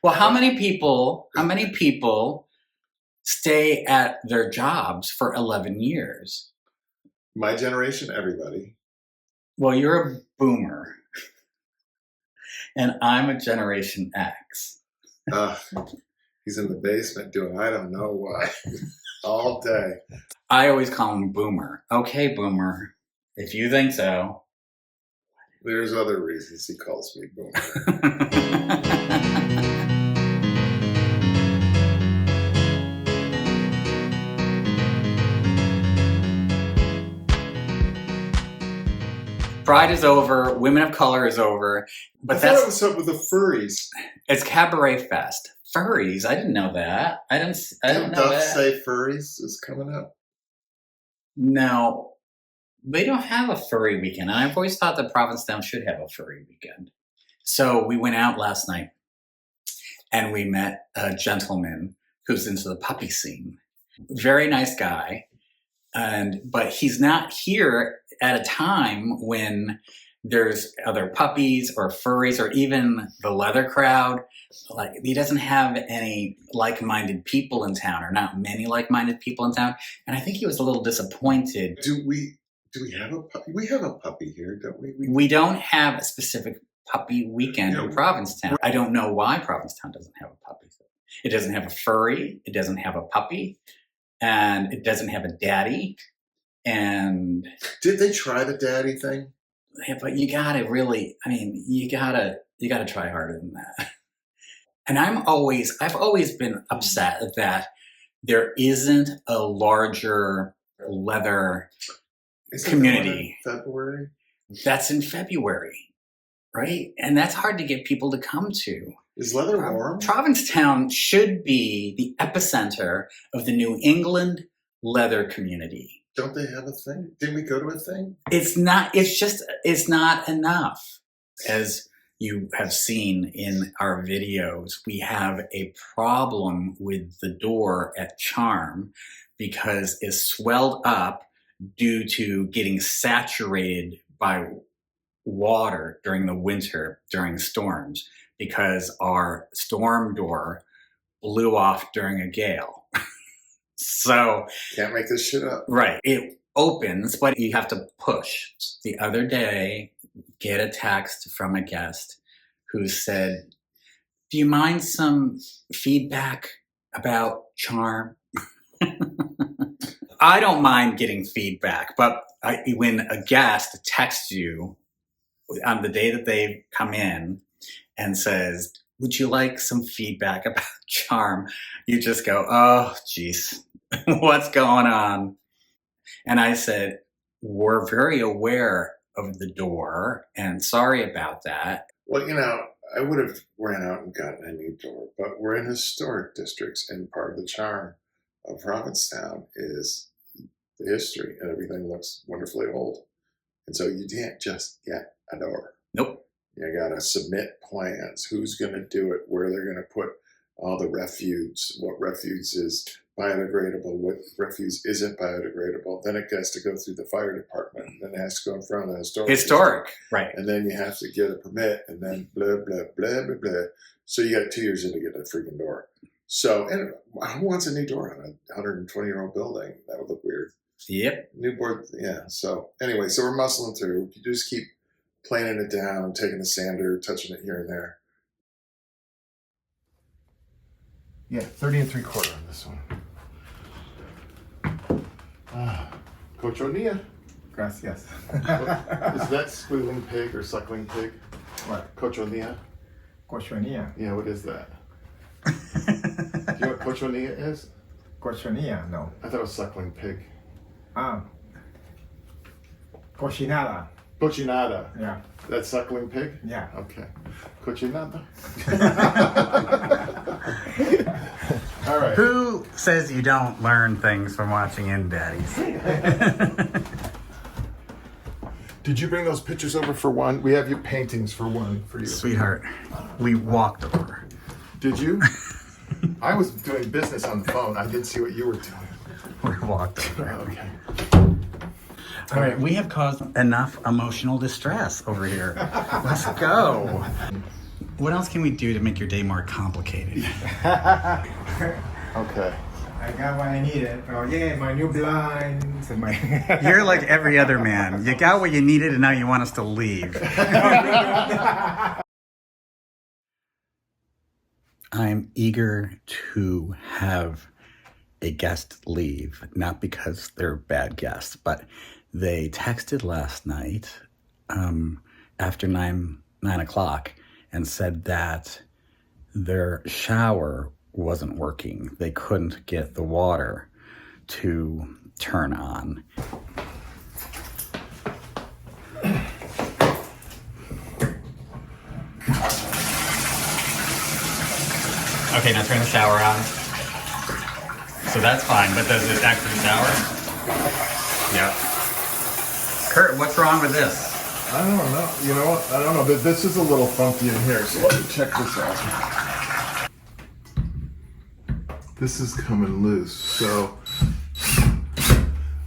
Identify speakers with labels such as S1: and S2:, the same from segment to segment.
S1: Well, how many people stay at their jobs for 11 years?
S2: My generation, everybody.
S1: Well, you're a boomer. And I'm a Generation X.
S2: He's in the basement doing I don't know what all day.
S1: I always call him Boomer. Okay, Boomer, if you think so.
S2: There's other reasons he calls me Boomer.
S1: Pride is over. Women of color is over. But
S2: that's what's up with the furries.
S1: It's Cabaret Fest. Furries. I didn't know that. I didn't know
S2: Duff
S1: that.
S2: Say Furries is coming up?
S1: No, they don't have a furry weekend. And I've always thought that Provincetown should have a furry weekend. So we went out last night and we met a gentleman who's into the puppy scene. Very nice guy. But he's not here at a time when there's other puppies or furries or even the leather crowd. Like, he doesn't have any like-minded people in town, or not many like-minded people in town. And I think he was a little disappointed.
S2: Do we have a puppy? We have a puppy here, don't we?
S1: We don't have a specific puppy weekend in Provincetown. I don't know why Provincetown doesn't have a puppy. It doesn't have a furry. It doesn't have a puppy. And it doesn't have a daddy. And
S2: did they try the daddy thing?
S1: Yeah, but you gotta really, you gotta try harder than that. And I've always been upset that there isn't a larger leather community.
S2: February?
S1: That's in February, right? And that's hard to get people to come to.
S2: Is leather warm?
S1: Provincetown should be the epicenter of the New England leather community.
S2: Don't they have a thing? Didn't we go to a thing?
S1: It's not enough. As you have seen in our videos, we have a problem with the door at Charm because it's swelled up due to getting saturated by water during the winter, during storms, because our storm door blew off during a gale. So
S2: can't make this shit up.
S1: Right. It opens, but you have to push. The other day, get a text from a guest who said, "Do you mind some feedback about Charm?" I don't mind getting feedback, but when a guest texts you on the day that they come in and says, "Would you like some feedback about Charm?" You just go, "Oh, geez, what's going on?" And I said, "We're very aware of the door and sorry about that."
S2: Well, I would have ran out and gotten a new door, but we're in historic districts, and part of the charm of Provincetown is the history, and everything looks wonderfully old. And so you can't just get a door.
S1: Nope.
S2: You got to submit plans. Who's going to do it? Where they're going to put all the refuse? What refuse is biodegradable? What refuse isn't biodegradable? Then it has to go through the fire department. Then it has to go in front of the
S1: historic, right?
S2: And then you have to get a permit, and then blah blah blah blah blah. So you got 2 years in to get a freaking door. So, and who wants a new door on a 120-year-old building? That would look weird.
S1: Yep.
S2: New board, yeah. So anyway, so we're muscling through. You just keep planing it down, taking the sander, touching it here and there. Yeah, 30 3/4 on this one. Cochonilla.
S3: Gracias.
S2: Is that squealing pig or suckling pig?
S3: What?
S2: Cochonilla?
S3: Cochonilla.
S2: Yeah, what is that? Do you know what cochonilla is?
S3: Cochonilla, no.
S2: I thought it was suckling pig.
S3: Cochinada.
S2: Cochinada.
S3: Yeah.
S2: That's suckling pig?
S3: Yeah.
S2: Okay. Cochinada. All right.
S1: Who says you don't learn things from watching in Daddies?
S2: Did you bring those pictures over for one? We have your paintings for one for you.
S1: Sweetheart, we walked over.
S2: Did you? I was doing business on the phone. I didn't see what you were doing.
S1: We walked over.
S2: Okay.
S1: All right, we have caused enough emotional distress over here. Let's go. What else can we do to make your day more complicated?
S2: Okay.
S3: I got what I needed. Oh yeah, my new blinds and my.
S1: You're like every other man. You got what you needed and now you want us to leave. I'm eager to have a guest leave, not because they're bad guests, but they texted last night after 9 o'clock and said that their shower wasn't working. They couldn't get the water to turn on. Okay, now turn the shower on. So that's fine, but does it actually shower? Yeah. Curt, what's wrong with this?
S2: I don't know. You know what? I don't know. This is a little funky in here, so let me check this out. This is coming loose, so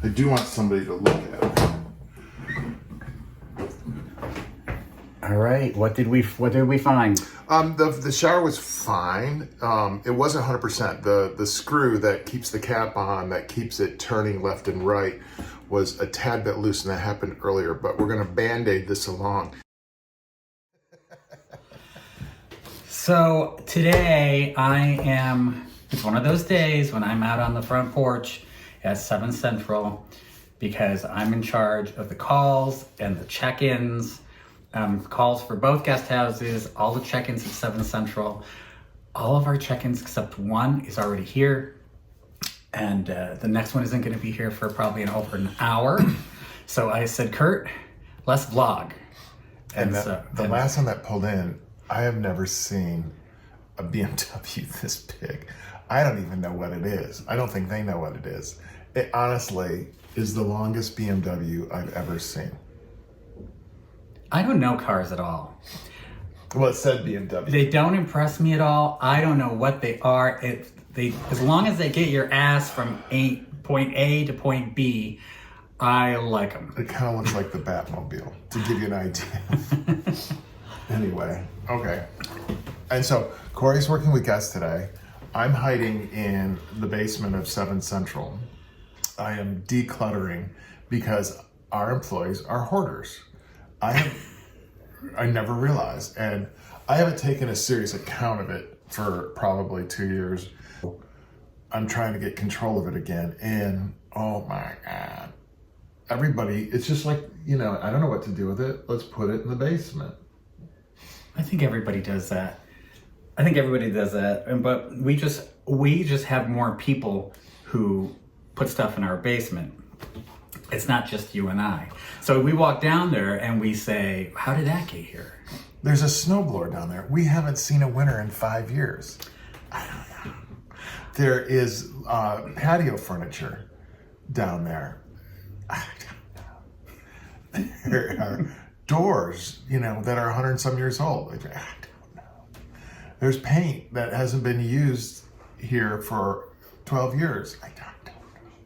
S2: I do want somebody to look at it.
S1: All right, what did we find?
S2: The shower was fine. It wasn't 100%. The screw that keeps the cap on, that keeps it turning left and right, was a tad bit loose, and that happened earlier. But we're gonna Band-Aid this along.
S1: So today it's one of those days when I'm out on the front porch at 7 Central because I'm in charge of the calls and the check-ins. Calls for both guest houses, all the check-ins at 7 Central. All of our check-ins except one is already here. And the next one isn't going to be here for probably over an hour. So I said, Curt, let's vlog.
S2: And the last time that pulled in, I have never seen a BMW this big. I don't even know what it is. I don't think they know what it is. It honestly is the longest BMW I've ever seen.
S1: I don't know cars at all.
S2: Well, it said BMW.
S1: They don't impress me at all. I don't know what they are. As long as they get your ass from point A to point B, I like them.
S2: It kind of looks like the Batmobile, to give you an idea. Anyway, okay. And so Cory's working with guests today. I'm hiding in the basement of 7 Central. I am decluttering because our employees are hoarders. I never realized, and I haven't taken a serious account of it for probably 2 years. I'm trying to get control of it again, and oh my God. Everybody, it's just like, I don't know what to do with it. Let's put it in the basement.
S1: I think everybody does that. But we just have more people who put stuff in our basement. It's not just you and I. So we walk down there and we say, how did that get here?
S2: There's a snowblower down there. We haven't seen a winter in 5 years. I don't know. There is patio furniture down there. I don't know. There are doors, that are 100 and some years old. I don't know. There's paint that hasn't been used here for 12 years. I don't know.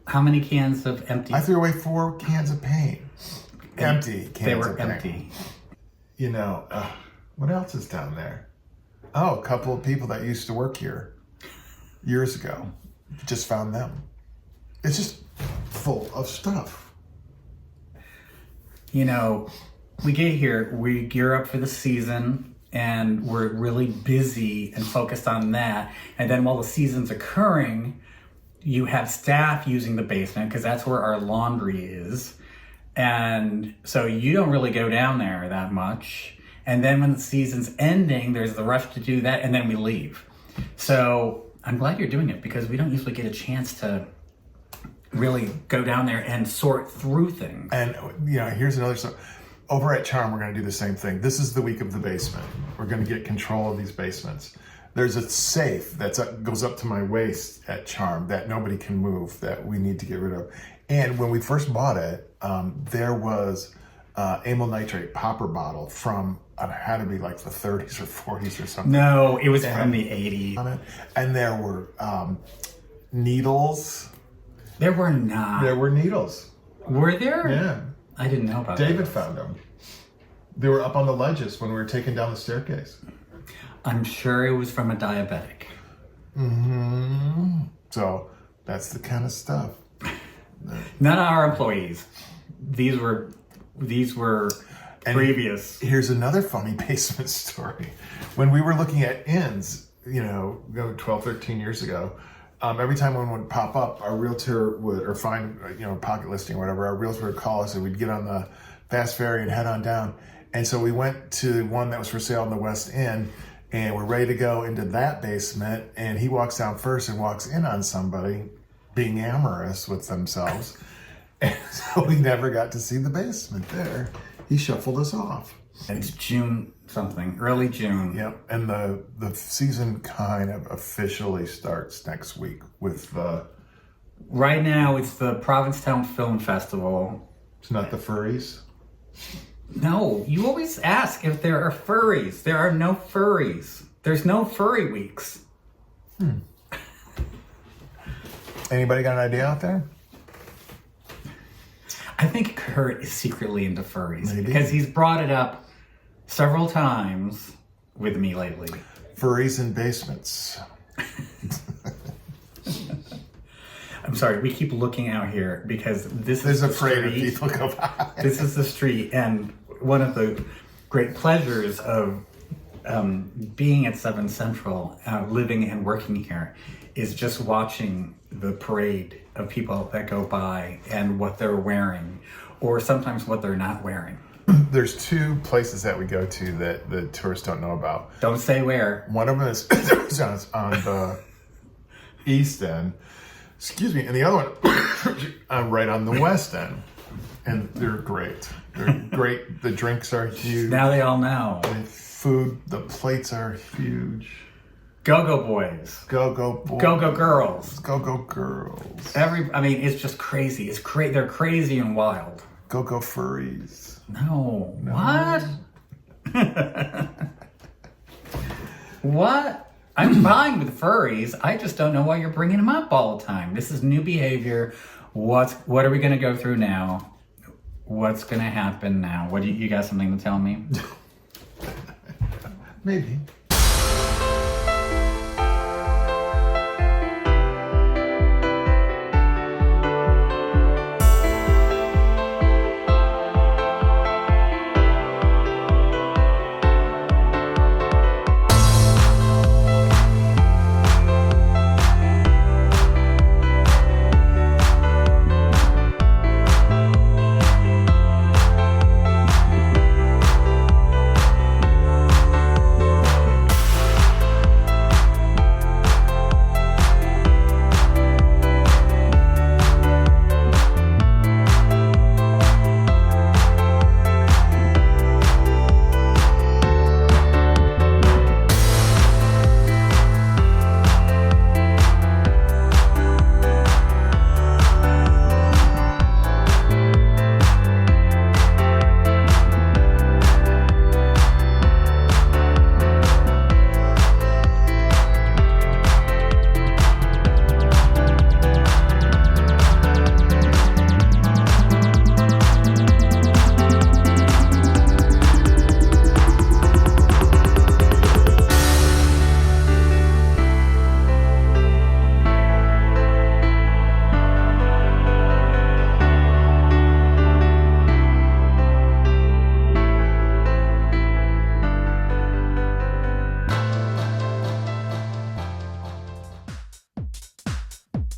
S1: How many cans of empty?
S2: I threw away 4 cans of paint. Empty cans
S1: They were
S2: of paint.
S1: empty.
S2: What else is down there? Oh, a couple of people that used to work here years ago. Just found them. It's just full of stuff.
S1: We get here, we gear up for the season, and we're really busy and focused on that. And then while the season's occurring, you have staff using the basement because that's where our laundry is. And so you don't really go down there that much. And then when the season's ending, there's the rush to do that, and then we leave. So I'm glad you're doing it because we don't usually get a chance to really go down there and sort through things.
S2: And, here's another stuff. Over at Charm, we're going to do the same thing. This is the week of the basement. We're going to get control of these basements. There's a safe that goes up to my waist at Charm that nobody can move that we need to get rid of. And when we first bought it, there was amyl nitrate popper bottle from, it had to be like the 30s or 40s or something.
S1: No, it was from the 80s.
S2: And there were needles.
S1: There were not.
S2: There were needles.
S1: Were there?
S2: Yeah.
S1: I didn't know about
S2: David found them. They were up on the ledges when we were taking down the staircase.
S1: I'm sure it was from a diabetic.
S2: So that's the kind of stuff.
S1: None of our employees. These were
S2: And
S1: previous.
S2: Here's another funny basement story. When we were looking at inns, 12, 13 years ago, every time one would pop up, our realtor would, or find, pocket listing or whatever, our realtor would call us and we'd get on the fast ferry and head on down. And so we went to one that was for sale in the West End, and we're ready to go into that basement, and he walks down first and walks in on somebody being amorous with themselves. And so we never got to see the basement there. He shuffled us off.
S1: It's June something, early June.
S2: Yep, and the season kind of officially starts next week with the...
S1: Right now, it's the Provincetown Film Festival.
S2: It's not the Furries?
S1: No, you always ask if there are furries. There are no furries. There's no furry weeks.
S2: Anybody got an idea out there?
S1: I think Curt is secretly into furries.
S2: Maybe.
S1: Because he's brought it up several times with me lately.
S2: Furries in basements.
S1: I'm sorry, we keep looking out here because this
S2: There's
S1: is the
S2: afraid of
S1: street.
S2: people go by.
S1: This is the street, and one of the great pleasures of being at 7 Central, living and working here, is just watching the parade of people that go by and what they're wearing, or sometimes what they're not wearing.
S2: There's two places that we go to that the tourists don't know about.
S1: Don't say where.
S2: One of them is on the east end, and the other one right on the west end. And they're great. They're great. The drinks are huge.
S1: Now they all know.
S2: The food, the plates are huge.
S1: Go-go boys.
S2: Go-go boys.
S1: Go-go girls.
S2: Go-go girls.
S1: It's just crazy. They're crazy and wild.
S2: Go-go furries.
S1: No. What? What? I'm fine with furries. I just don't know why you're bringing them up all the time. This is new behavior. What are we going to go through now? What's going to happen now? You got something to tell me?
S2: Maybe.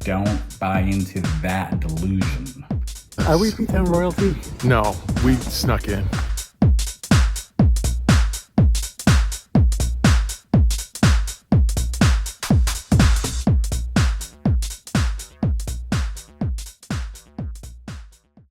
S1: Don't buy into that delusion.
S4: Are we P-Town royalty?
S2: No, we snuck in.